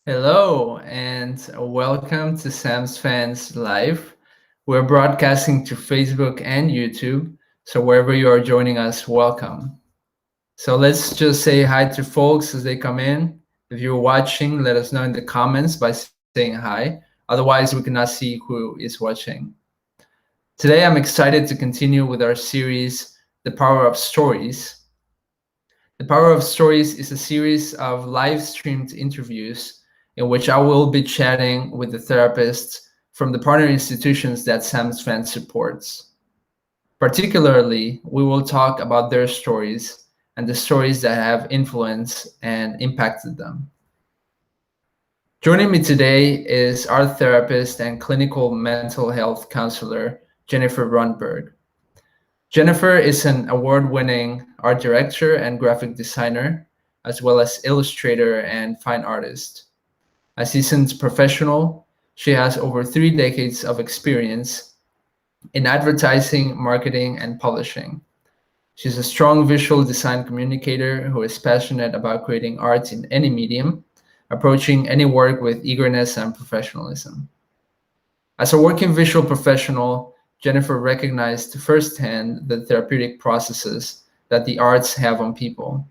Hello and welcome to Sam's Fans Live. We're broadcasting to Facebook and YouTube, so wherever you are joining us, welcome. So let's just say hi to folks as they come in. If you're watching, let us know in the comments by saying hi. Otherwise, we cannot see who is watching. Today, I'm excited to continue with our series, The Power of Stories. The Power of Stories is a series of live streamed interviews in which I will be chatting with the therapists from the partner institutions that Sam's Fans supports. Particularly, we will talk about their stories and the stories that have influenced and impacted them. Joining me today is art therapist and clinical mental health counselor, Jennifer Rundberg. Jennifer is an award-winning art director and graphic designer, as well as illustrator and fine artist. A seasoned professional, she has over 3 decades of experience in advertising, marketing, and publishing. She's a strong visual design communicator who is passionate about creating art in any medium, approaching any work with eagerness and professionalism. As a working visual professional, Jennifer recognized firsthand the therapeutic processes that the arts have on people.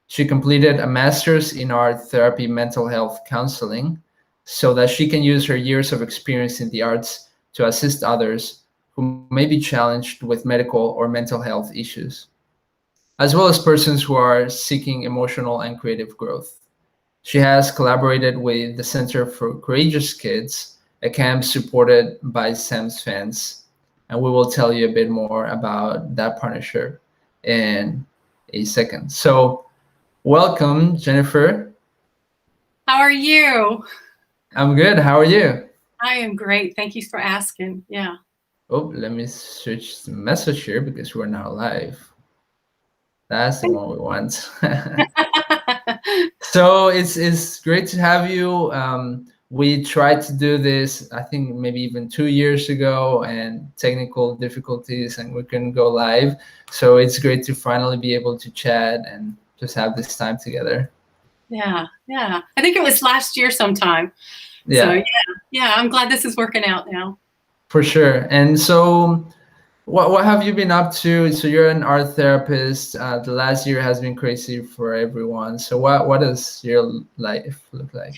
She completed a master's in art therapy mental health counseling so that she can use her years of experience in the arts to assist others who may be challenged with medical or mental health issues, as well as persons who are seeking emotional and creative growth. She has collaborated with the Center for Courageous Kids, a camp supported by Sam's Fans, and we will tell you a bit more about that partnership in a second. So, welcome, Jennifer. How are you? I'm good. How are you? I am great. Thank you for asking. Yeah. Oh, let me switch the message here because we're now live. That's the one we want. So it's great to have you. We tried to do this, I think maybe even 2 years ago, and technical difficulties, and we couldn't go live. So it's great to finally be able to chat and just have this time together. Yeah. I think it was last year sometime. Yeah, So yeah, I'm glad this is working out now. for sure. And so, what have you been up to? So you're an art therapist. The last year has been crazy for everyone. So what does your life look like?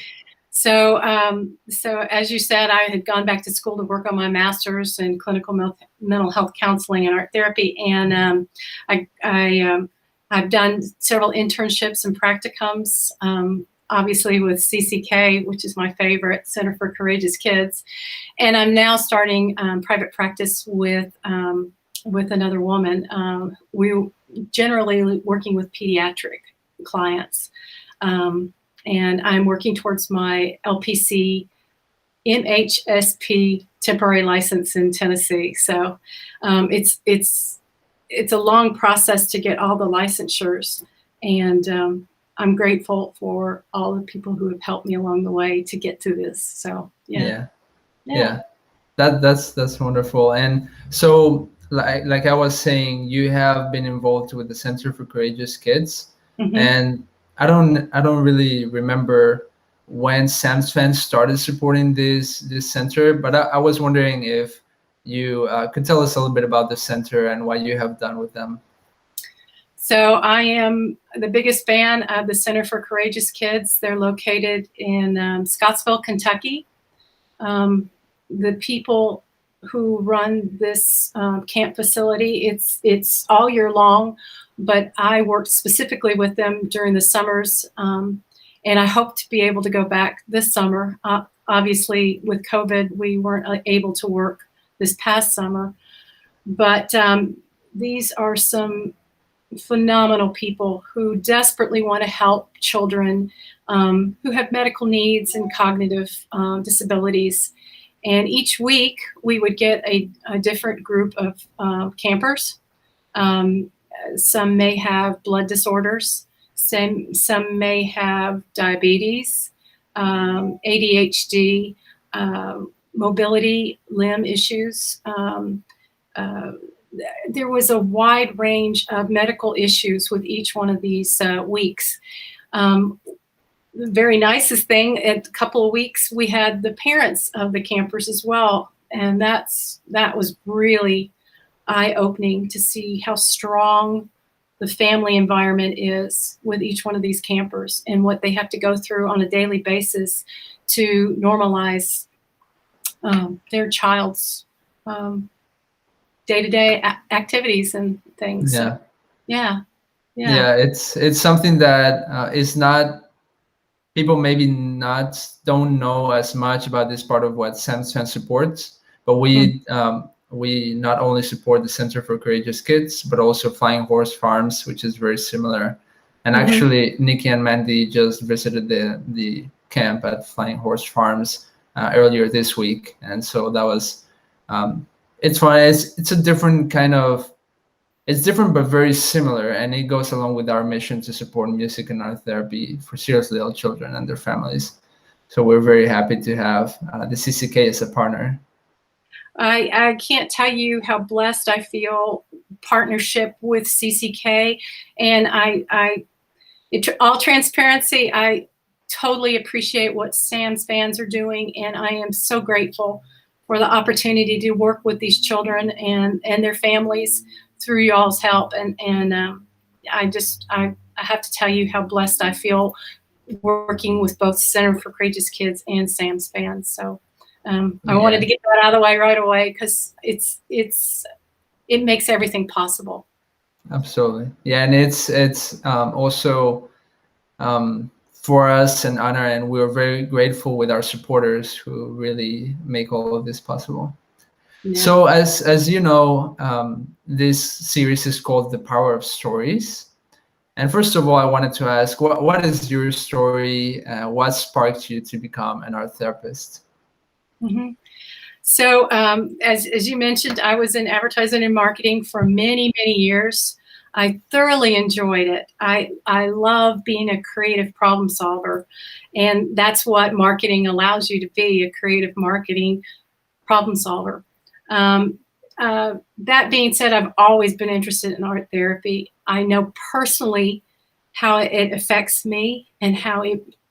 So as you said, I had gone back to school to work on my master's in clinical mental health counseling and art therapy, and I've done several internships and practicums. Obviously with CCK, which is my favorite, Center for Courageous Kids, and I'm now starting private practice with another woman. We generally working with pediatric clients. And I'm working towards my LPC MHSP temporary license in Tennessee. So it's a long process to get all the licensures, and I'm grateful for all the people who have helped me along the way to get to this. So Yeah. That's wonderful. And so, like I was saying, you have been involved with the Center for Courageous Kids, Mm-hmm. and I don't really remember when Sam's Fans started supporting this center, but I was wondering if you could tell us a little bit about the center and what you have done with them. So I am the biggest fan of the Center for Courageous Kids. They're located in Scottsville, Kentucky. The people who run this camp facility, it's all year long, but I work specifically with them during the summers, and I hope to be able to go back this summer. Obviously, with COVID, we weren't able to work this past summer, but these are some phenomenal people who desperately want to help children who have medical needs and cognitive disabilities. And each week we would get a different group of campers. Some may have blood disorders. Some may have diabetes, ADHD, mobility, limb issues. There was a wide range of medical issues with each one of these weeks. very nicest thing, in a couple of weeks, we had the parents of the campers as well. And that was really eye-opening to see how strong the family environment is with each one of these campers and what they have to go through on a daily basis to normalize their child's day-to-day activities and things. Yeah. So, yeah. Yeah, it's something that is not, people maybe not don't know as much about this part of what SAMSFAN supports, but we not only support the Center for Courageous Kids, but also Flying Horse Farms, which is very similar. And actually, Nikki and Mandy just visited the camp at Flying Horse Farms earlier this week, and so that was it's fun. It's a different kind of, it's different but very similar, and it goes along with our mission to support music and art therapy for seriously ill children and their families. So we're very happy to have the CCK as a partner. I can't tell you how blessed I feel partnership with CCK, and all transparency, I totally appreciate what Sam's fans are doing, and I am so grateful for the opportunity to work with these children and their families through y'all's help. And I have to tell you how blessed I feel working with both Center for Courageous Kids and Sam's fans. So I wanted to get that out of the way right away, because it makes everything possible. Absolutely. Yeah, and it's also for us an honor, and we're very grateful with our supporters who really make all of this possible. Yeah. So as you know, this series is called The Power of Stories. And first of all, I wanted to ask, what is your story? What sparked you to become an art therapist? So as you mentioned, I was in advertising and marketing for many, many years. I thoroughly enjoyed it. I love being a creative problem solver. And that's what marketing allows you to be, a creative marketing problem solver. That being said, I've always been interested in art therapy. I know personally how it affects me and how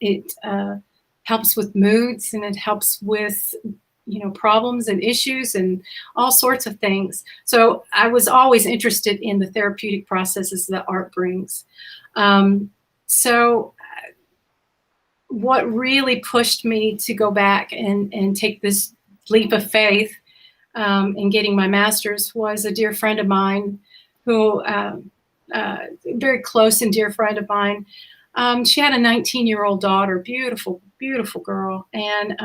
it helps with moods, and it helps with problems and issues and all sorts of things. So I was always interested in the therapeutic processes that art brings. So what really pushed me to go back and take this leap of faith in getting my master's was a dear friend of mine who, very close and dear friend of mine. She had a 19-year-old daughter, beautiful, beautiful girl. And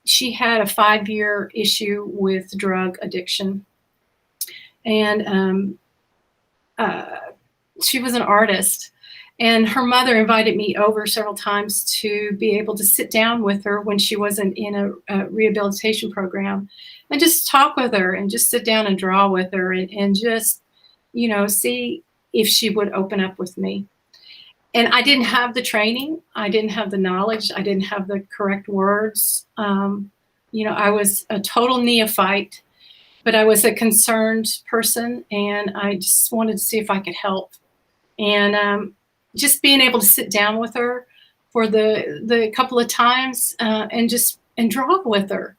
she had a 5-year issue with drug addiction. And she was an artist. And her mother invited me over several times to be able to sit down with her when she wasn't in a rehabilitation program, and just talk with her and just sit down and draw with her and just, see if she would open up with me. And I didn't have the training. I didn't have the knowledge. I didn't have the correct words. I was a total neophyte, but I was a concerned person, and I just wanted to see if I could help. And just being able to sit down with her for the couple of times and draw with her.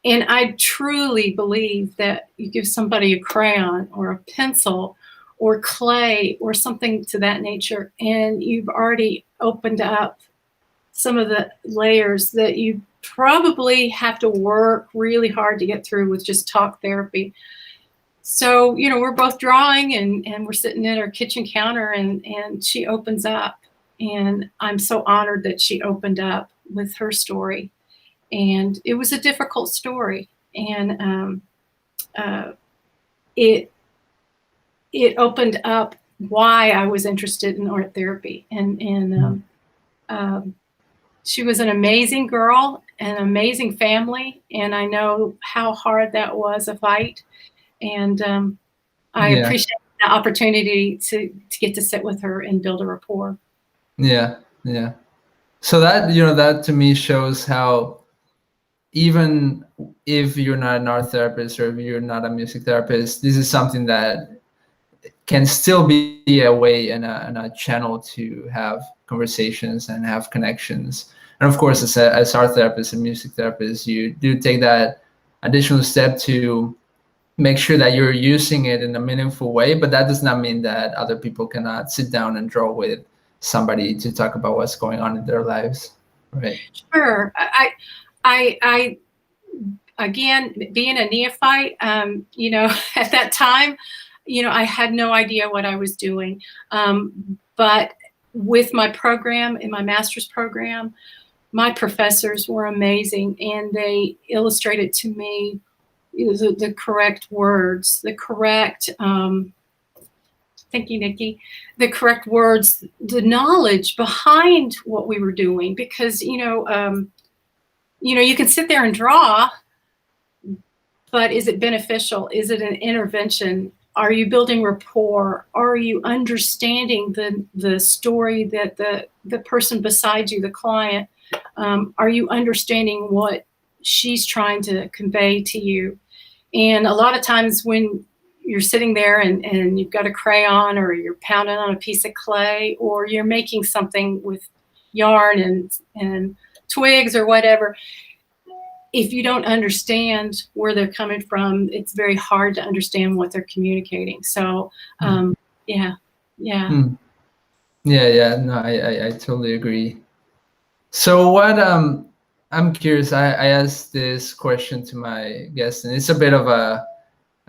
And I truly believe that you give somebody a crayon or a pencil or clay or something to that nature, and you've already opened up some of the layers that you probably have to work really hard to get through with just talk therapy. So, we're both drawing and we're sitting at our kitchen counter, and she opens up, and I'm so honored that she opened up with her story. And it was a difficult story, and it opened up why I was interested in art therapy. And she was an amazing girl, an amazing family, and I know how hard that was a fight. And I appreciate the opportunity to get to sit with her and build a rapport. Yeah. So that to me shows how, even if you're not an art therapist or if you're not a music therapist, this is something that can still be a way and a channel to have conversations and have connections. And of course, as art therapist and music therapist, you do take that additional step to make sure that you're using it in a meaningful way. But that does not mean that other people cannot sit down and draw with somebody to talk about what's going on in their lives, right? Sure. I again, being a neophyte, at that time, I had no idea what I was doing. But with my program, in my master's program, my professors were amazing, and they illustrated to me the correct words, the correct, thank you, Nikki, the correct words, the knowledge behind what we were doing, because, you can sit there and draw, but is it beneficial? Is it an intervention? Are you building rapport? Are you understanding the story that the person beside you, the client, are you understanding what she's trying to convey to you? And a lot of times when you're sitting there and you've got a crayon, or you're pounding on a piece of clay, or you're making something with yarn and twigs or whatever, if you don't understand where they're coming from, it's very hard to understand what they're communicating. So, yeah. No, I totally agree. So what, I'm curious, I asked this question to my guest, and it's a bit of a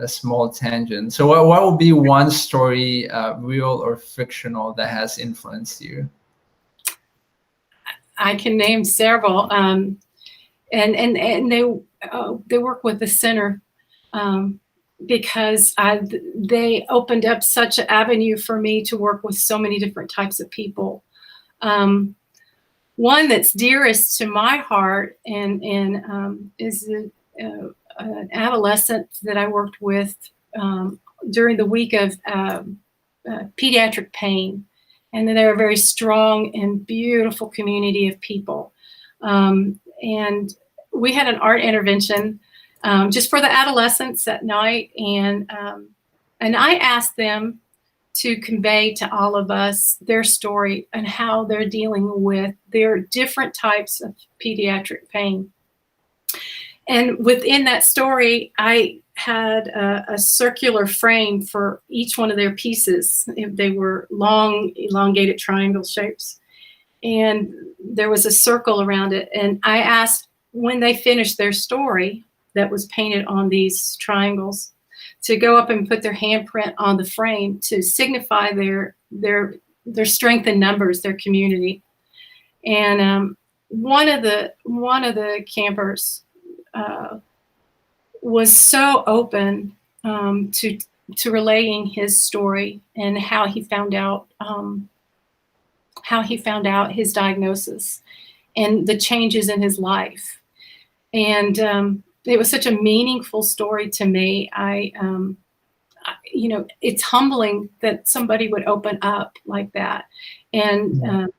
small tangent. So what would be one story, real or fictional, that has influenced you? I can name several. And they work with the center, because they opened up such an avenue for me to work with so many different types of people. One that's dearest to my heart and is an adolescent that I worked with during the week of pediatric pain, and they're a very strong and beautiful community of people. And we had an art intervention just for the adolescents at night, and I asked them to convey to all of us their story and how they're dealing with their different types of pediatric pain. And within that story, I had a circular frame for each one of their pieces. They were long, elongated triangle shapes, and there was a circle around it. And I asked, when they finished their story that was painted on these triangles, to go up and put their handprint on the frame to signify their strength in numbers, their community. And one of the campers was so open to relaying his story and how he found out his diagnosis and the changes in his life. And it was such a meaningful story to me. It's humbling that somebody would open up like that. And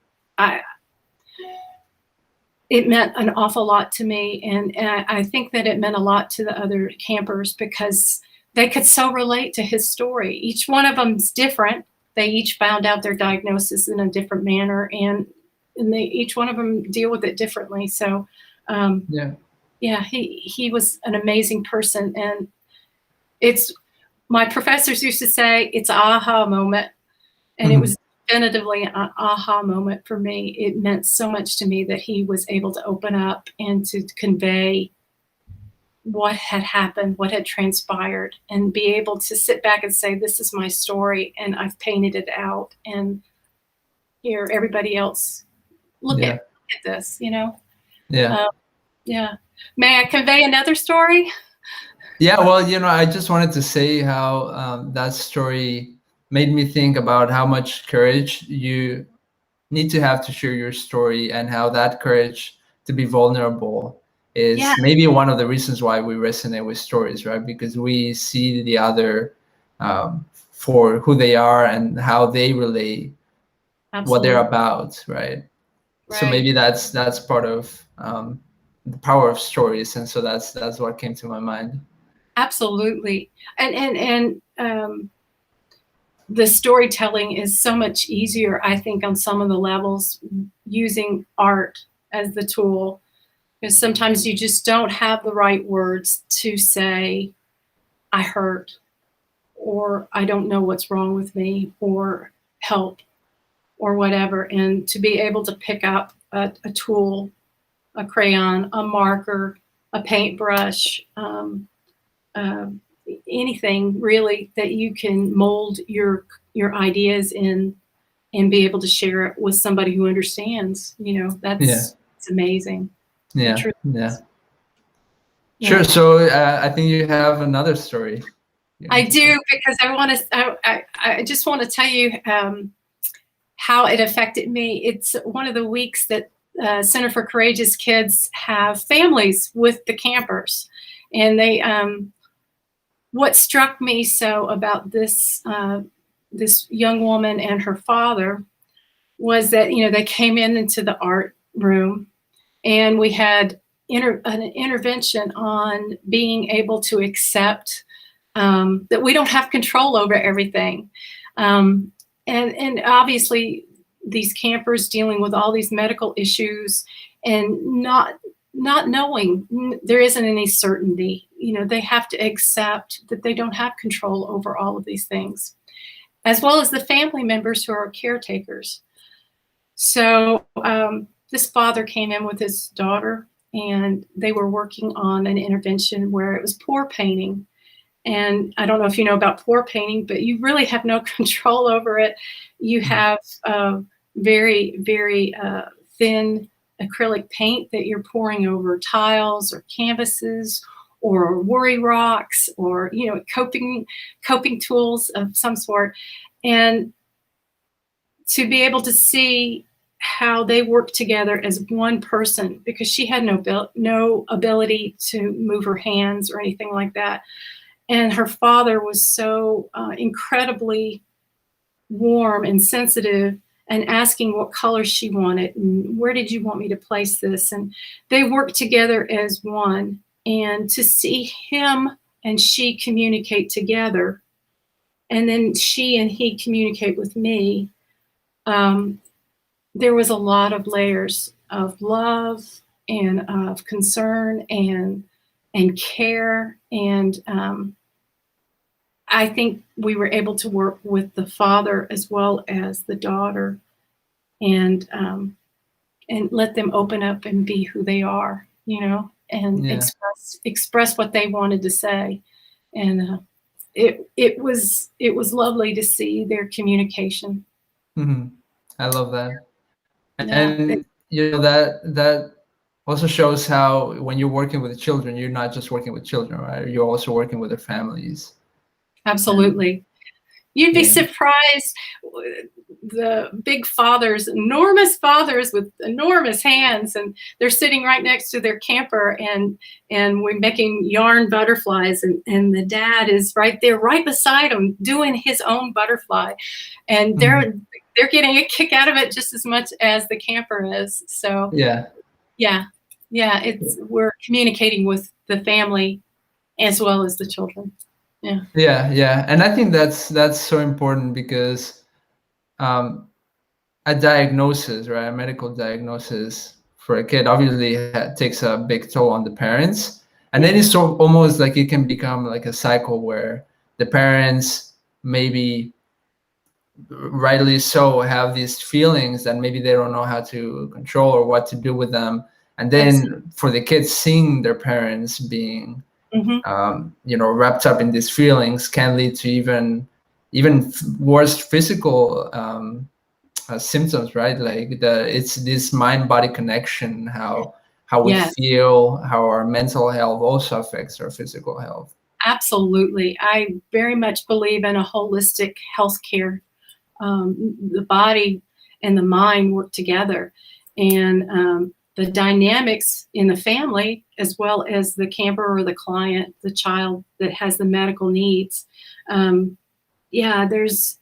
it meant an awful lot to me. And I think that it meant a lot to the other campers, because they could so relate to his story. Each one of them's different. They each found out their diagnosis in a different manner, and each one of them deal with it differently. So, he was an amazing person. And my professors used to say it's an aha moment. And it was definitively an aha moment for me. It meant so much to me that he was able to open up and to convey what had happened, what had transpired, and be able to sit back and say, this is my story, and I've painted it out, and here, everybody else, look at this, May I convey another story? Yeah, well, I just wanted to say how that story made me think about how much courage you need to have to share your story, and how that courage to be vulnerable is maybe one of the reasons why we resonate with stories, right? Because we see the other for who they are and how they relate, what they're about, right? So maybe that's part of the power of stories, and so that's what came to my mind. Absolutely. And the storytelling is so much easier, I think, on some of the levels using art as the tool, because sometimes you just don't have the right words to say, I hurt, or I don't know what's wrong with me, or help, or whatever. And to be able to pick up a tool, a crayon, a marker, a paintbrush, uh, anything really that you can mold your ideas in and be able to share it with somebody who understands, Yeah. it's amazing. It Yeah. truly Yeah. is. Sure. Yeah. So I think you have another story you I want to share. do, because I just want to tell you how it affected me. It's one of the weeks that Center for Courageous Kids have families with the campers, and they. What struck me so about this young woman and her father was that they came into the art room, and we had an intervention on being able to accept that we don't have control over everything. And obviously these campers dealing with all these medical issues and not knowing, there isn't any certainty. They have to accept that they don't have control over all of these things, as well as the family members who are caretakers. So this father came in with his daughter, and they were working on an intervention where it was pour painting. And I don't know if you know about pour painting, but you really have no control over it. You have very, very thin acrylic paint that you're pouring over tiles or canvases or worry rocks or coping tools of some sort. And to be able to see how they work together as one person, because she had no ability to move her hands or anything like that. And her father was so incredibly warm and sensitive, and asking what color she wanted and where did you want me to place this. And they worked together as one. And to see him and she communicate together, and then she and he communicate with me, there was a lot of layers of love and of concern and care. And I think we were able to work with the father as well as the daughter, and let them open up and be who they are, and Yeah. express what they wanted to say. And it was lovely to see their communication. Hmm. I love that. Yeah, And that also shows how when you're working with children, you're not just working with children, right? You're also working with their families. And absolutely. You'd be yeah. surprised, the big fathers, enormous fathers with enormous hands, and they're sitting right next to their camper, and we're making yarn butterflies, and the dad is right there, right beside him, doing his own butterfly, and Mhm. they're getting a kick out of it just as much as the camper is. So Yeah. yeah, we're communicating with the family as well as the children. Yeah. Yeah. Yeah. And I think that's so important because um, a diagnosis, right? A medical diagnosis for a kid obviously takes a big toll on the parents. And then Yeah. it's so almost like it can become like a cycle where the parents maybe rightly so have these feelings that maybe they don't know how to control or what to do with them. And Absolutely. then for the kids seeing their parents being Hmm. wrapped up in these feelings can lead to even worse physical symptoms, right? Like it's this mind body connection, how we Yes. feel, how our mental health also affects our physical health. Absolutely. I very much believe in a holistic healthcare. The body and the mind work together. And the dynamics in the family, as well as the camper or the client, the child that has the medical needs. Yeah, there's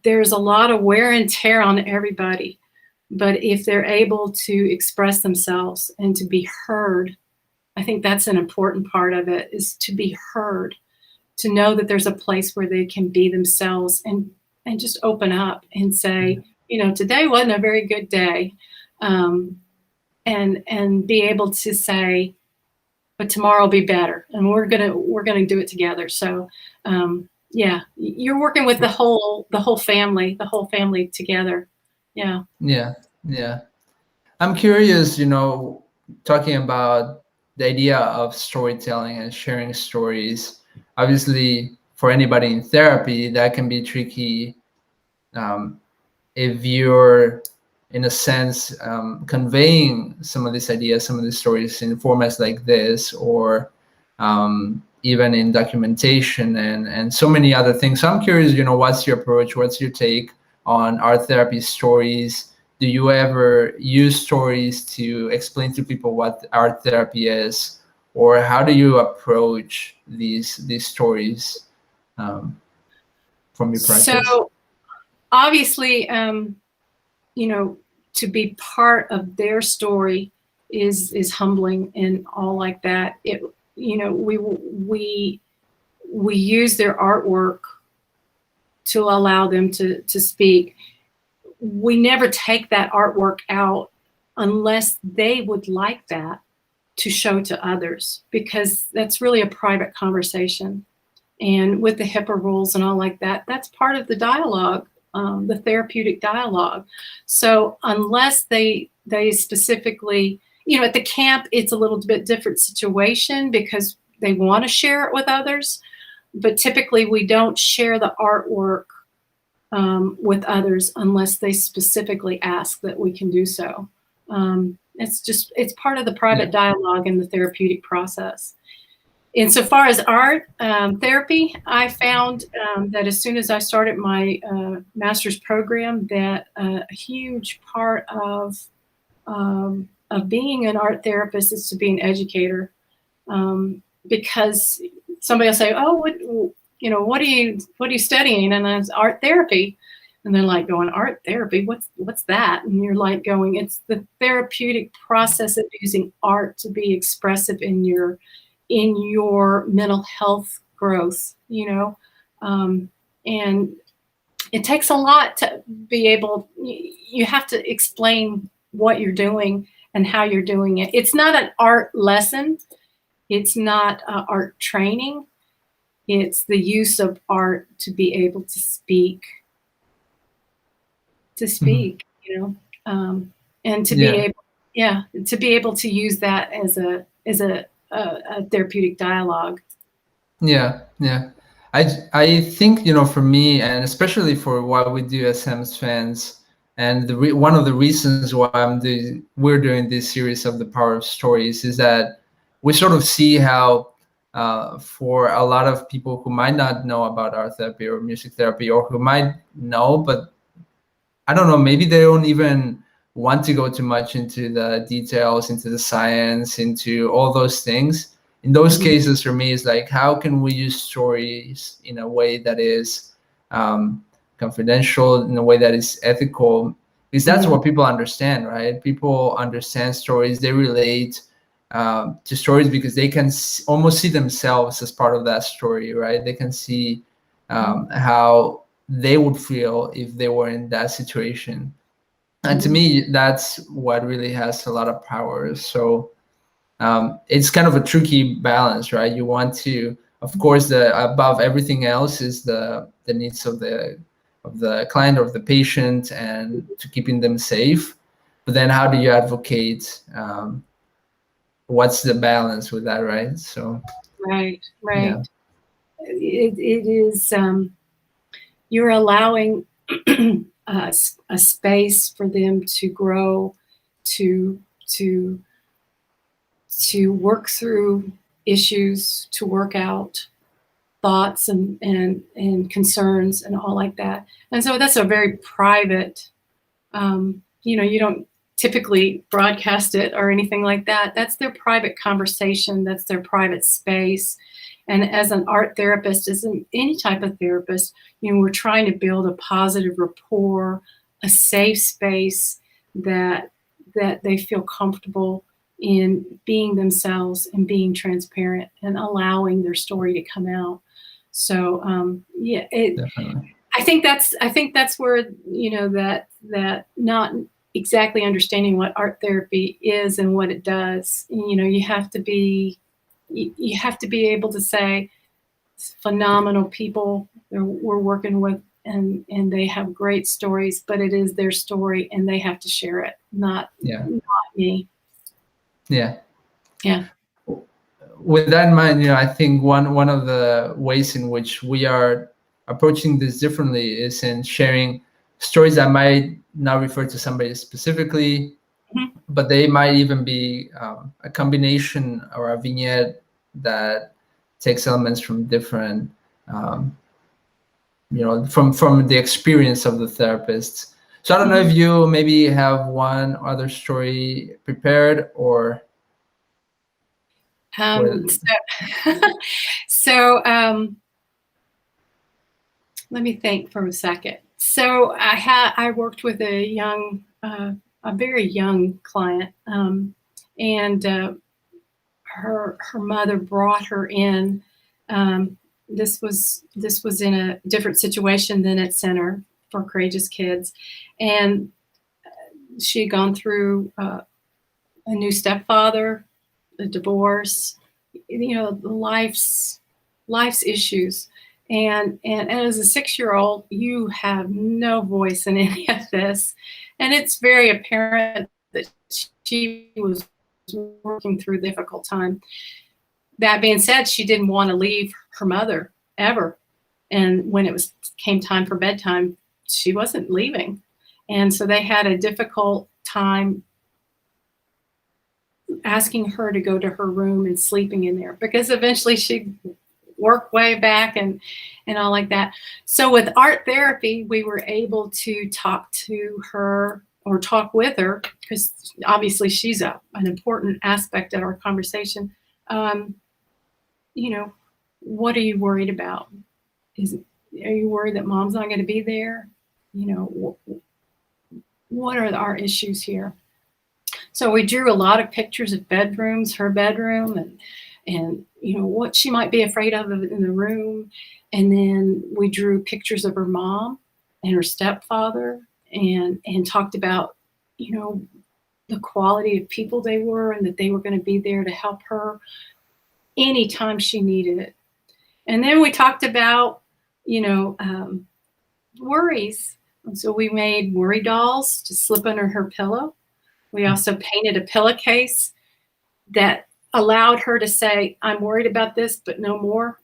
a lot of wear and tear on everybody. But if they're able to express themselves and to be heard, I think that's an important part of it, is to be heard. to know that there's a place where they can be themselves and just open up and say, today wasn't a very good day, and be able to say, but tomorrow will be better, and we're gonna do it together. So yeah, you're working with the whole family together. Yeah. Yeah. I'm curious, talking about the idea of storytelling and sharing stories. Obviously, for anybody in therapy, that can be tricky, if you're, in a sense, conveying some of these ideas, some of these stories in formats like this, or even in documentation and so many other things. So I'm curious, what's your approach? What's your take on art therapy stories? Do you ever use stories to explain to people what art therapy is, or how do you approach these stories from your practice? So obviously, to be part of their story is humbling and all like that. We use their artwork to allow them to speak. We never take that artwork out unless they would like that to show to others, because that's really a private conversation. And with the HIPAA rules and all like that, that's part of the dialogue, the therapeutic dialogue. So unless they specifically, at the camp, it's a little bit different situation because they want to share it with others. But typically we don't share the artwork with others unless they specifically ask that we can do so. It's part of the private dialogue in the therapeutic process. Insofar as art therapy, I found that as soon as I started my master's program, that a huge part of being an art therapist is to be an educator, because somebody will say, "Oh, what are you studying?" And it's art therapy, and they're like going, "Art therapy? What's that?" And you're like going, "It's the therapeutic process of using art to be expressive in your mental health growth, and it takes a lot to be able. You have to explain what you're doing and how you're doing it. It's not an art lesson. It's not art training. It's the use of art to be able to speak, and to be able to use that as a therapeutic dialogue. Yeah. I think, for me, and especially for what we do as Sam's fans, and one of the reasons why we're doing this series of the Power of Stories is that we sort of see how, for a lot of people who might not know about art therapy or music therapy, or who might know, but I don't know, maybe they don't even want to go too much into the details, into the science, into all those things. In those cases, for me, it's like, how can we use stories in a way that is confidential, in a way that is ethical? Because that's what people understand, right? People understand stories. They relate to stories because they can almost see themselves as part of that story, right? They can see how they would feel if they were in that situation. And to me, that's what really has a lot of power. So it's kind of a tricky balance, right? You want to, of course, above everything else is the needs of the client or of the patient, and to keeping them safe. But then how do you advocate? What's the balance with that, right? So Right. yeah. It is, you're allowing a space for them to grow, to work through issues, to work out thoughts and concerns and all like that. And so that's a very private, you don't typically broadcast it or anything like that. That's their private conversation. That's their private space. And as an art therapist, as any type of therapist, we're trying to build a positive rapport, a safe space that they feel comfortable in being themselves and being transparent and allowing their story to come out. So yeah, Definitely. I think that's where, that not exactly understanding what art therapy is and what it does. You have to be able to say, phenomenal people we're working with, and they have great stories, but it is their story and they have to share it, not me. Yeah. Yeah. With that in mind, I think one of the ways in which we are approaching this differently is in sharing stories that might not refer to somebody specifically, Mhm. but they might even be a combination or a vignette that takes elements from different, from the experience of the therapist. So I don't know if you maybe have one other story prepared, or So, so let me think for a second. So I worked with a very young client, and her mother brought her in. This was in a different situation than at Center for Courageous Kids, and she had gone through a new stepfather, a divorce, life's issues. And as a 6-year-old, you have no voice in any of this. And it's very apparent that she was working through a difficult time. That being said, she didn't want to leave her mother ever. And when it came time for bedtime, she wasn't leaving. And so they had a difficult time asking her to go to her room and sleeping in there, because eventually she'd work way back and all like that. So with art therapy, we were able to talk to her, or talk with her, because obviously she's an important aspect of our conversation. What are you worried about? Are you worried that mom's not going to be there? What are our issues here? So we drew a lot of pictures of bedrooms, her bedroom, and what she might be afraid of in the room. And then we drew pictures of her mom and her stepfather, and talked about, the quality of people they were, and that they were going to be there to help her anytime she needed it. And then we talked about, worries. And so we made worry dolls to slip under her pillow. We also painted a pillowcase that allowed her to say, I'm worried about this, but no more.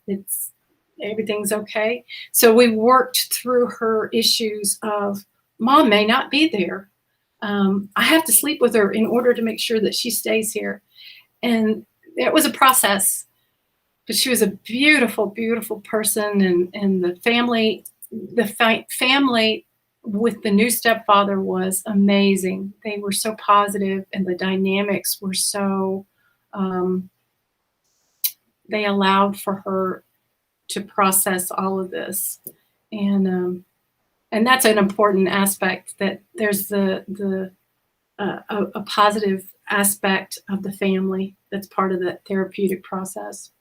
Everything's okay. So we worked through her issues of, mom may not be there. I have to sleep with her in order to make sure that she stays here. And it was a process, but she was a beautiful, beautiful person. And the family with the new stepfather was amazing. They were so positive, and the dynamics were so, they allowed for her to process all of this. And that's an important aspect, that there's a positive aspect of the family that's part of the therapeutic process.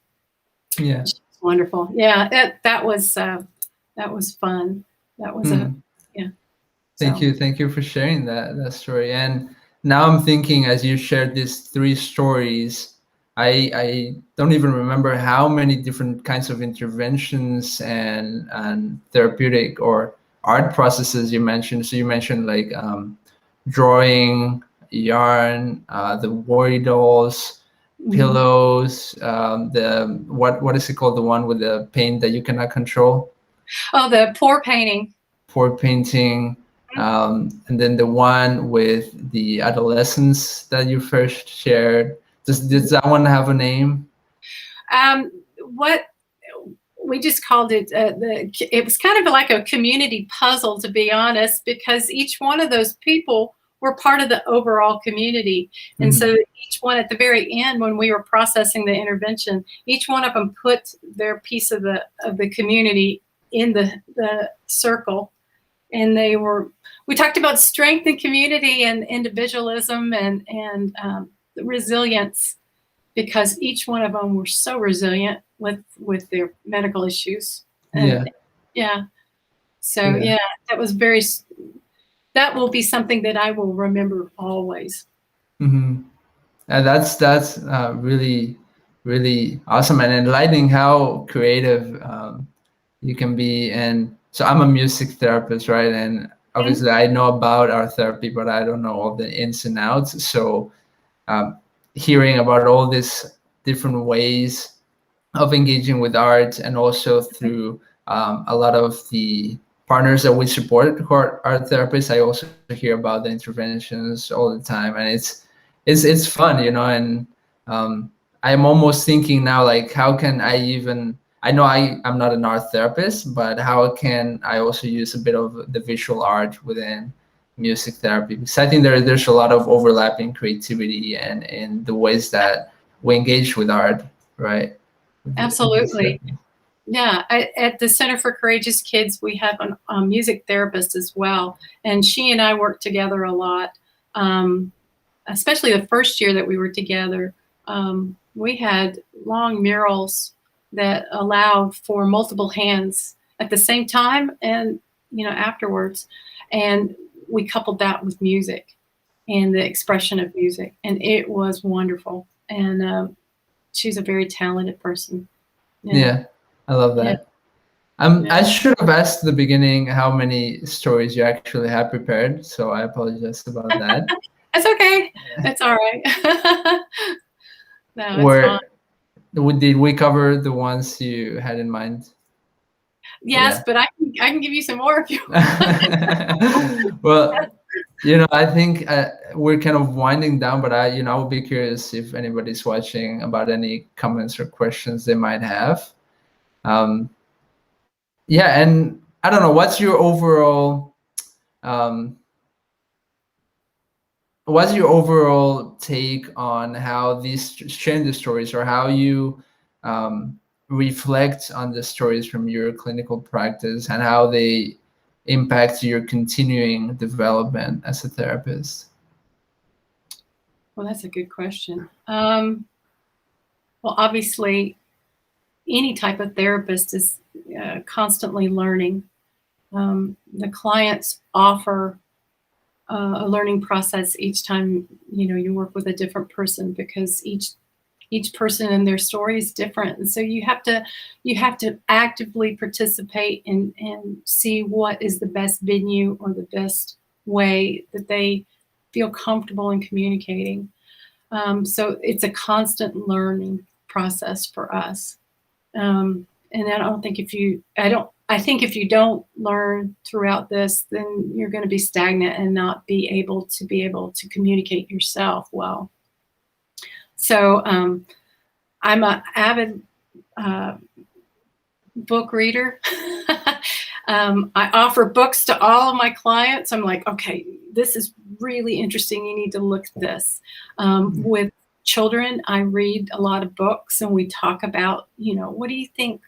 Yeah. It's wonderful. Yeah, that was fun. That was yeah. Thank you for sharing that story. And now I'm thinking, as you shared these 3 stories, I don't even remember how many different kinds of interventions and therapeutic or art processes you mentioned. So you mentioned like drawing, yarn, the worry dolls, pillows, the what is it called, the one with the paint that you cannot control? Oh, the pour painting. Pour painting. And then the one with the adolescents that you first shared. Does that one have a name? What we just called it, it was kind of like a community puzzle, to be honest, because each one of those people were part of the overall community. And so each one, at the very end, when we were processing the intervention, each one of them put their piece of the community in the circle. And we talked about strength and community and individualism and resilience, because each one of them were so resilient with their medical issues. And Yeah. yeah, so Yeah. yeah, that was very, that will be something that I will remember always. Hmm. And that's really really awesome and enlightening how creative you can be. And so I'm a music therapist, right? And Mhm. obviously I know about our therapy, but I don't know all the ins and outs. So um, hearing about all these different ways of engaging with art, and also through a lot of the partners that we support who are art therapists, I also hear about the interventions all the time, and it's fun, you know. And um, I'm almost thinking now, like, how can I even, I know I'm not an art therapist, but how can I also use a bit of the visual art within music therapy? Because I think there's a lot of overlapping creativity and in the ways that we engage with art, right? With this Absolutely. therapy. Yeah, at the Center for Courageous Kids, we have a music therapist as well, and she and I work together a lot. Um, Especially the first year that we were together, we had long murals that allowed for multiple hands at the same time, and afterwards, and we coupled that with music and the expression of music, and it was wonderful. And she's a very talented person. Yeah, Yeah, I love yeah, that. yeah. I should have asked at the beginning how many stories you actually have prepared, so I apologize about that. That's okay. It's all right. No, it's fine. Where did we cover the ones you had in mind? Yes, Yeah. but I can give you some more if you. Well, I think we're kind of winding down, but I would be curious if anybody's watching about any comments or questions they might have. Um, yeah, and I don't know, um, what's your overall take on how these sharing the stories, or how you um, reflect on the stories from your clinical practice, and how they impact your continuing development as a therapist? Well, that's a good question. Well, obviously, any type of therapist is constantly learning. The clients offer a learning process each time you work with a different person, because each person and their story is different, and so you have to actively participate and see what is the best venue or the best way that they feel comfortable in communicating. So it's a constant learning process for us. And I don't think if you, I think if you don't learn throughout this, then you're going to be stagnant and not be able to communicate yourself well. So I'm an avid uh, book reader. I offer books to all of my clients. I'm like, okay, this is really interesting. You need to look at this. With children, I read a lot of books, and we talk about, what do you think?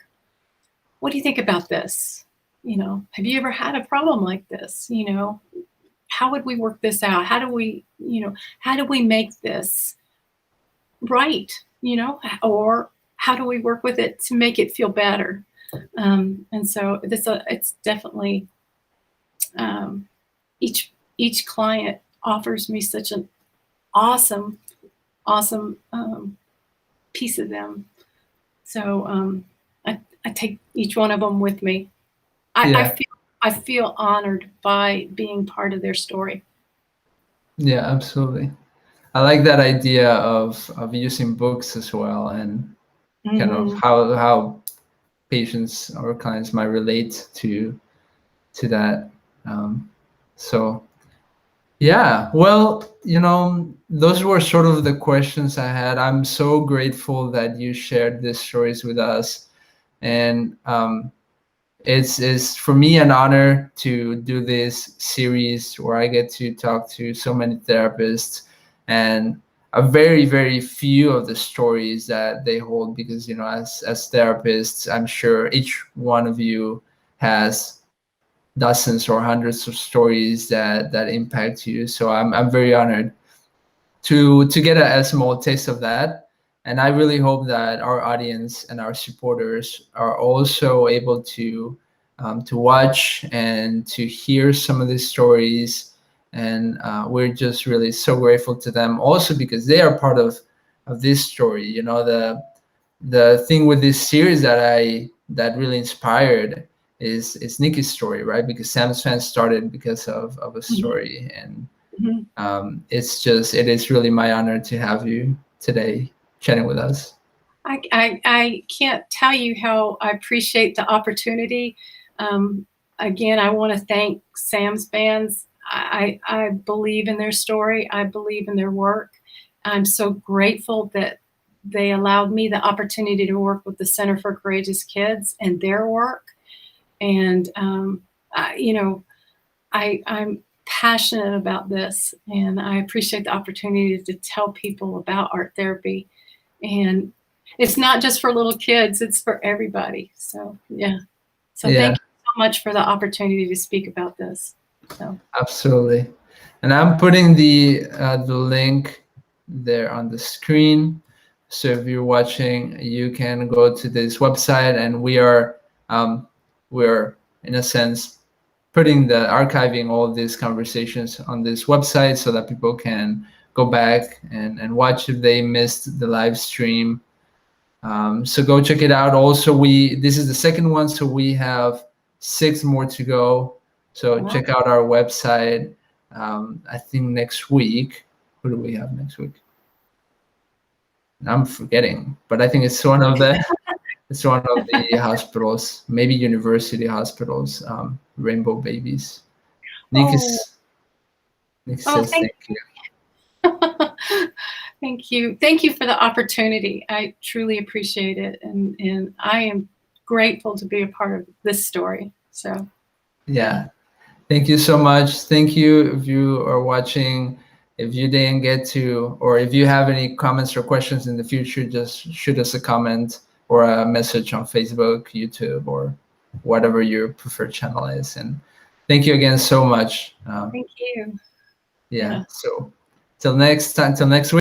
What do you think about this? Have you ever had a problem like this? How would we work this out? How do we make this right? Or how do we work with it to make it feel better? And so it's definitely, um, each client offers me such an awesome, awesome piece of them. So I take each one of them with me. I Yeah, feel I feel honored by being part of their story. yeah, absolutely. I like that idea of using books as well, and kind of Hmm. how patients or clients might relate to that. Um, so yeah, well, those were sort of the questions I had. I'm so grateful that you shared these stories with us, and it's for me an honor to do this series where I get to talk to so many therapists, and a very very few of the stories that they hold, because as therapists, I'm sure each one of you has dozens or hundreds of stories that impact you. So I'm very honored to get a small taste of that. And I really hope that our audience and our supporters are also able to watch and to hear some of these stories. And we're just really so grateful to them, also because they are part of this story. You know, the thing with this series that really inspired is Nikki's story, right? Because Sam's Fans started because of a story, and it is really my honor to have you today chatting with us. I can't tell you how I appreciate the opportunity. Again, I want to thank Sam's Fans. I believe in their story. I believe in their work. I'm so grateful that they allowed me the opportunity to work with the Center for Courageous Kids and their work. And, I'm passionate about this, and I appreciate the opportunity to tell people about art therapy. And it's not just for little kids, it's for everybody. So, yeah. So thank you so much for the opportunity to speak about this. So. Absolutely. And I'm putting the link there on the screen. So if you're watching, you can go to this website, and we're in a sense archiving all of these conversations on this website so that people can go back and watch if they missed the live stream. So go check it out. Also, this is the second one, so we have 6 more to go. So check out our website. I think next week, who do we have next week? I'm forgetting, but I think it's one of the hospitals, maybe university hospitals, Rainbow Babies. Nick says thank you. Thank you for the opportunity. I truly appreciate it, and I am grateful to be a part of this story. So yeah. Thank you so much. Thank you if you are watching. If you didn't get to, or if you have any comments or questions in the future, just shoot us a comment or a message on Facebook, YouTube, or whatever your preferred channel is. And thank you again so much. Thank you. Yeah. So till next week.